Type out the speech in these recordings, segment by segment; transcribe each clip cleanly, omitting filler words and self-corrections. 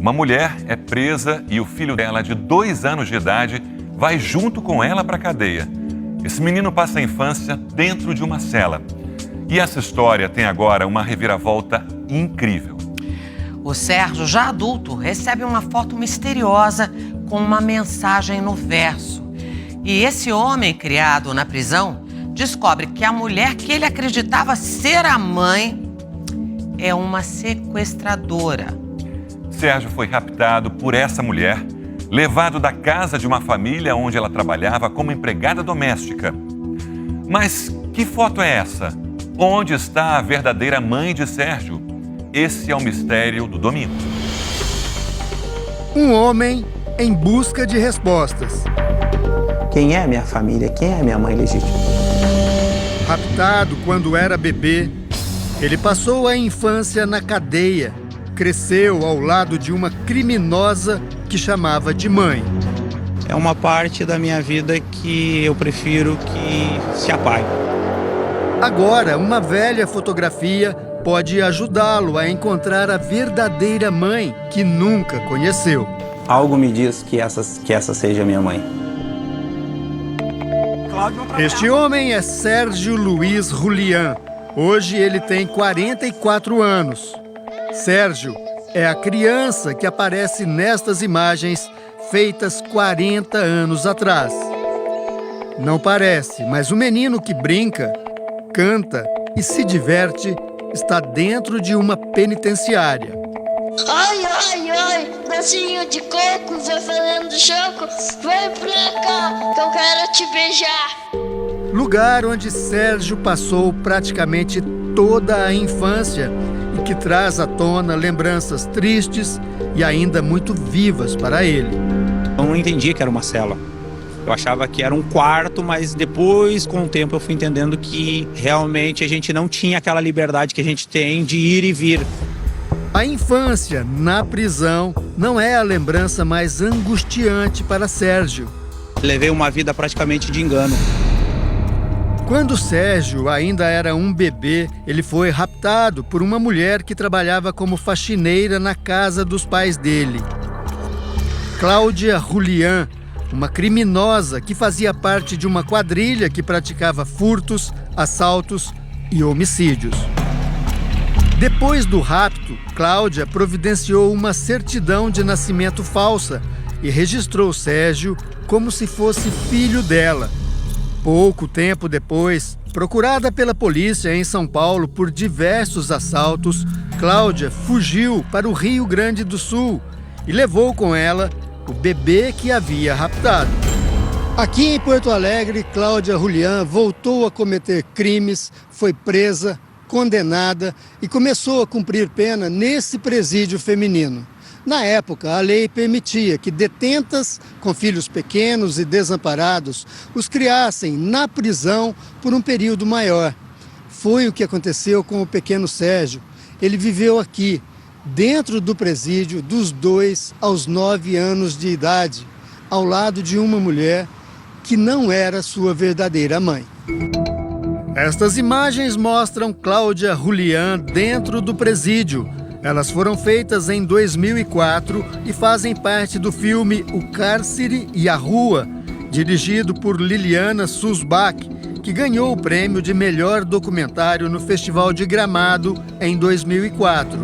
Uma mulher é presa e o filho dela, de 2 anos de idade, vai junto com ela para a cadeia. Esse menino passa a infância dentro de uma cela. E essa história tem agora uma reviravolta incrível. O Sérgio, já adulto, recebe uma foto misteriosa com uma mensagem no verso. E esse homem criado na prisão descobre que a mulher que ele acreditava ser a mãe é uma sequestradora. Sérgio foi raptado por essa mulher, levado da casa de uma família onde ela trabalhava como empregada doméstica. Mas que foto é essa? Onde está a verdadeira mãe de Sérgio? Esse é o mistério do domingo. Um homem em busca de respostas. Quem é a minha família? Quem é a minha mãe legítima? Raptado quando era bebê, ele passou a infância na cadeia. Cresceu ao lado de uma criminosa que chamava de mãe. É uma parte da minha vida que eu prefiro que se apague. Agora, uma velha fotografia pode ajudá-lo a encontrar a verdadeira mãe que nunca conheceu. Algo me diz que essa seja minha mãe. Este homem é Sérgio Luiz Julián. Hoje ele tem 44 anos. Sérgio é a criança que aparece nestas imagens feitas 40 anos atrás. Não parece, mas o menino que brinca, canta e se diverte está dentro de uma penitenciária. Ai, ai, ai, docinho de coco, vai fazendo choco, vem pra cá que eu quero te beijar. Lugar onde Sérgio passou praticamente toda a infância e que traz à tona lembranças tristes e ainda muito vivas para ele. Eu não entendia que era uma cela. Eu achava que era um quarto, mas depois, com o tempo, eu fui entendendo que realmente a gente não tinha aquela liberdade que a gente tem de ir e vir. A infância na prisão não é a lembrança mais angustiante para Sérgio. Levei uma vida praticamente de engano. Quando Sérgio ainda era um bebê, ele foi raptado por uma mulher que trabalhava como faxineira na casa dos pais dele. Cláudia Julián, uma criminosa que fazia parte de uma quadrilha que praticava furtos, assaltos e homicídios. Depois do rapto, Cláudia providenciou uma certidão de nascimento falsa e registrou Sérgio como se fosse filho dela. Pouco tempo depois, procurada pela polícia em São Paulo por diversos assaltos, Cláudia fugiu para o Rio Grande do Sul e levou com ela o bebê que havia raptado. Aqui em Porto Alegre, Cláudia Julián voltou a cometer crimes, foi presa, condenada e começou a cumprir pena nesse presídio feminino. Na época, a lei permitia que detentas com filhos pequenos e desamparados os criassem na prisão por um período maior. Foi o que aconteceu com o pequeno Sérgio. Ele viveu aqui, dentro do presídio, dos 2 aos 9 anos de idade, ao lado de uma mulher que não era sua verdadeira mãe. Estas imagens mostram Cláudia Julián dentro do presídio. Elas foram feitas em 2004 e fazem parte do filme O Cárcere e a Rua, dirigido por Liliana Sussbach, que ganhou o prêmio de melhor documentário no Festival de Gramado em 2004.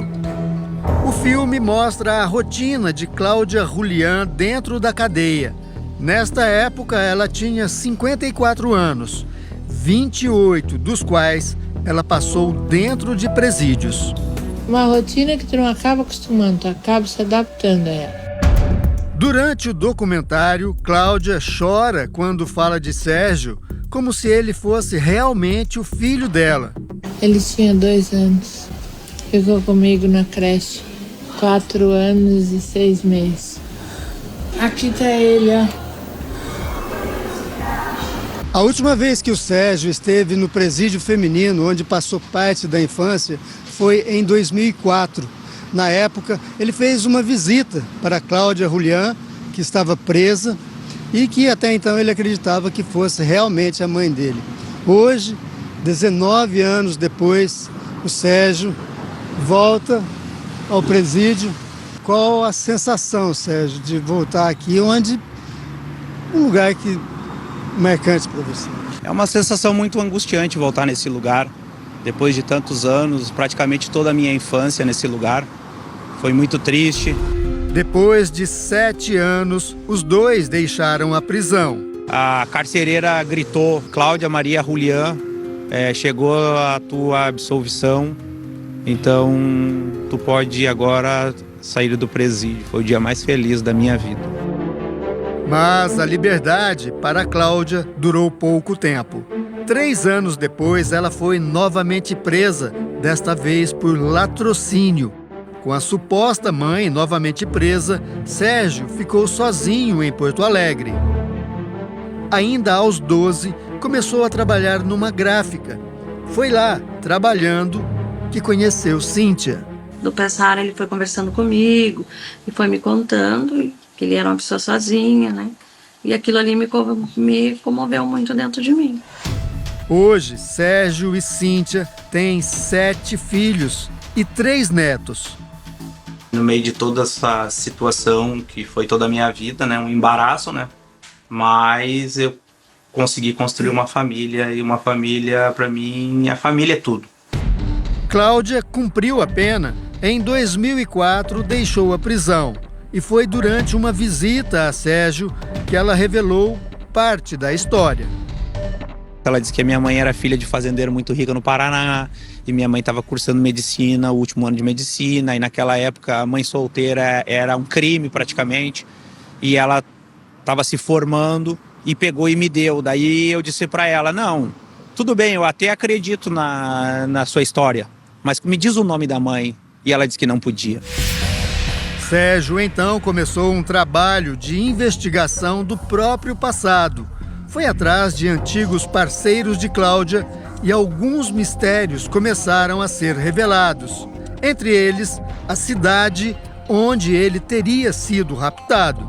O filme mostra a rotina de Cláudia Julián dentro da cadeia. Nesta época, ela tinha 54 anos, 28 dos quais ela passou dentro de presídios. Uma rotina que tu não acaba acostumando, tu acaba se adaptando a ela. Durante o documentário, Cláudia chora quando fala de Sérgio, como se ele fosse realmente o filho dela. Ele tinha 2 anos, ficou comigo na creche, 4 anos e 6 meses. Aqui tá ele, ó. A última vez que o Sérgio esteve no presídio feminino, onde passou parte da infância, foi em 2004. Na época, ele fez uma visita para Cláudia Julián, que estava presa e que até então ele acreditava que fosse realmente a mãe dele. Hoje, 19 anos depois, o Sérgio volta ao presídio Qual a sensação, Sérgio, de voltar aqui, um lugar que marcante para você? É uma sensação muito angustiante voltar nesse lugar. Depois de tantos anos, praticamente toda a minha infância nesse lugar. Foi muito triste. Depois de 7 anos, os dois deixaram a prisão. A carcereira gritou: Cláudia Maria Julián, chegou a tua absolvição, então tu pode agora sair do presídio. Foi o dia mais feliz da minha vida. Mas a liberdade para Cláudia durou pouco tempo. 3 anos depois, ela foi novamente presa, desta vez por latrocínio. Com a suposta mãe novamente presa, Sérgio ficou sozinho em Porto Alegre. Ainda aos 12, começou a trabalhar numa gráfica. Foi lá, trabalhando, que conheceu Cíntia. Do passar, ele foi conversando comigo e foi me contando que ele era uma pessoa sozinha, né? E aquilo ali me comoveu muito dentro de mim. Hoje, Sérgio e Cíntia têm 7 filhos e 3 netos. No meio de toda essa situação que foi toda a minha vida, né, um embaraço, né, mas eu consegui construir uma família, e uma família, para mim, a família é tudo. Cláudia cumpriu a pena. Em 2004, deixou a prisão. E foi durante uma visita a Sérgio que ela revelou parte da história. Ela disse que a minha mãe era filha de fazendeiro muito rico no Paraná, e minha mãe estava cursando medicina, o último ano de medicina, e naquela época a mãe solteira era um crime praticamente, e ela estava se formando e pegou e me deu. Daí eu disse para ela: não, tudo bem, eu até acredito na sua história, mas me diz o nome da mãe. E ela disse que não podia. Sérgio então começou um trabalho de investigação do próprio passado. Foi atrás de antigos parceiros de Cláudia e alguns mistérios começaram a ser revelados. Entre eles, a cidade onde ele teria sido raptado.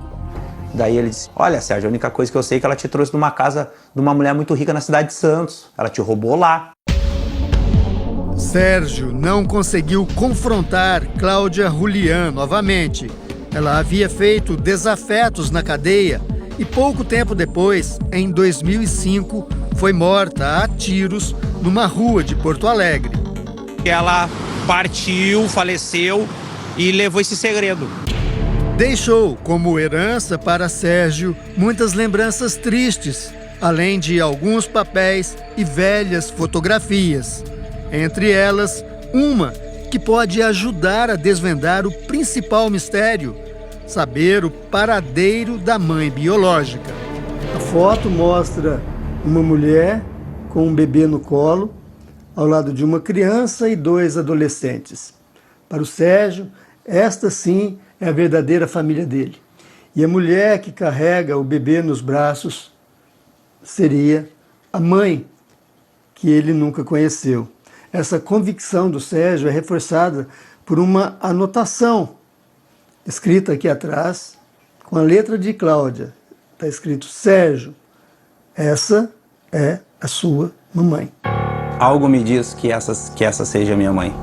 Daí ele disse: olha, Sérgio, a única coisa que eu sei é que ela te trouxe de uma casa de uma mulher muito rica na cidade de Santos. Ela te roubou lá. Sérgio não conseguiu confrontar Cláudia Julián novamente. Ela havia feito desafetos na cadeia e pouco tempo depois, em 2005, foi morta a tiros numa rua de Porto Alegre. Ela partiu, faleceu e levou esse segredo. Deixou como herança para Sérgio muitas lembranças tristes, além de alguns papéis e velhas fotografias. Entre elas, uma que pode ajudar a desvendar o principal mistério: saber o paradeiro da mãe biológica. A foto mostra uma mulher com um bebê no colo, ao lado de uma criança e 2 adolescentes. Para o Sérgio, esta sim é a verdadeira família dele. E a mulher que carrega o bebê nos braços seria a mãe que ele nunca conheceu. Essa convicção do Sérgio é reforçada por uma anotação escrita aqui atrás, com a letra de Cláudia. Está escrito: Sérgio, essa é a sua mamãe. Algo me diz que essa seja minha mãe.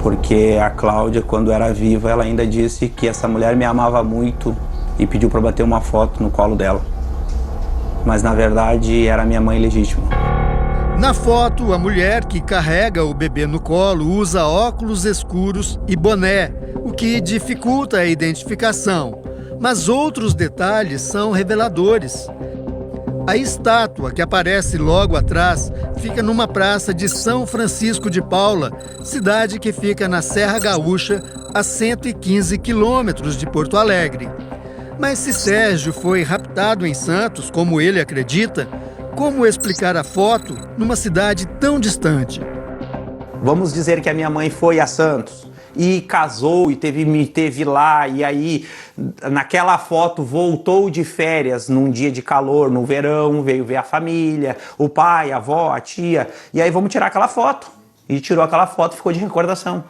Porque a Cláudia, quando era viva, ela ainda disse que essa mulher me amava muito e pediu para bater uma foto no colo dela. Mas na verdade era minha mãe legítima. Na foto, a mulher que carrega o bebê no colo usa óculos escuros e boné, o que dificulta a identificação. Mas outros detalhes são reveladores. A estátua que aparece logo atrás fica numa praça de São Francisco de Paula, cidade que fica na Serra Gaúcha, a 115 quilômetros de Porto Alegre. Mas se Sérgio foi raptado em Santos, como ele acredita, como explicar a foto numa cidade tão distante? Vamos dizer que a minha mãe foi a Santos e casou e me teve lá, e aí naquela foto voltou de férias num dia de calor, no verão, veio ver a família, o pai, a avó, a tia, e aí vamos tirar aquela foto. E tirou aquela foto e ficou de recordação.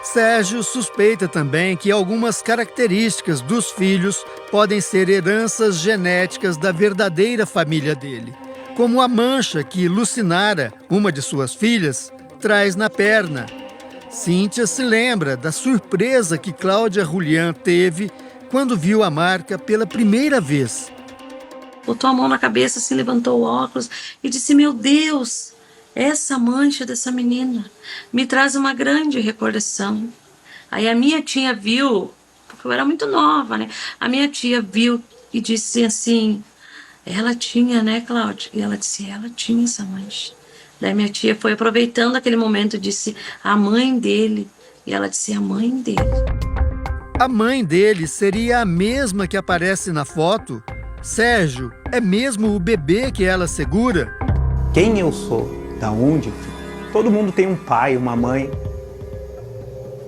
Sérgio suspeita também que algumas características dos filhos podem ser heranças genéticas da verdadeira família dele, como a mancha que Lucinara, uma de suas filhas, traz na perna. Cíntia se lembra da surpresa que Cláudia Julián teve quando viu a marca pela primeira vez. Botou a mão na cabeça, se levantou o óculos e disse: meu Deus, essa mancha dessa menina me traz uma grande recordação. Aí a minha tia viu, porque eu era muito nova, né? A minha tia viu e disse assim: ela tinha, né, Cláudia? E ela disse: ela tinha essa mancha. Daí minha tia foi aproveitando aquele momento e disse: a mãe dele. E ela disse: a mãe dele. A mãe dele seria a mesma que aparece na foto? Sérgio, é mesmo o bebê que ela segura? Quem eu sou? Da onde? Todo mundo tem um pai, uma mãe.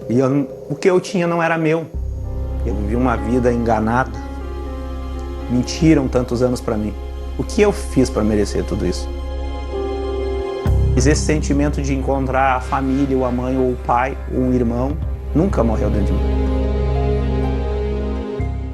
E o que eu tinha não era meu. Eu vivi uma vida enganada. Mentiram tantos anos para mim. O que eu fiz para merecer tudo isso? Esse sentimento de encontrar a família, ou a mãe, ou o pai, ou um irmão, nunca morreu dentro de mim.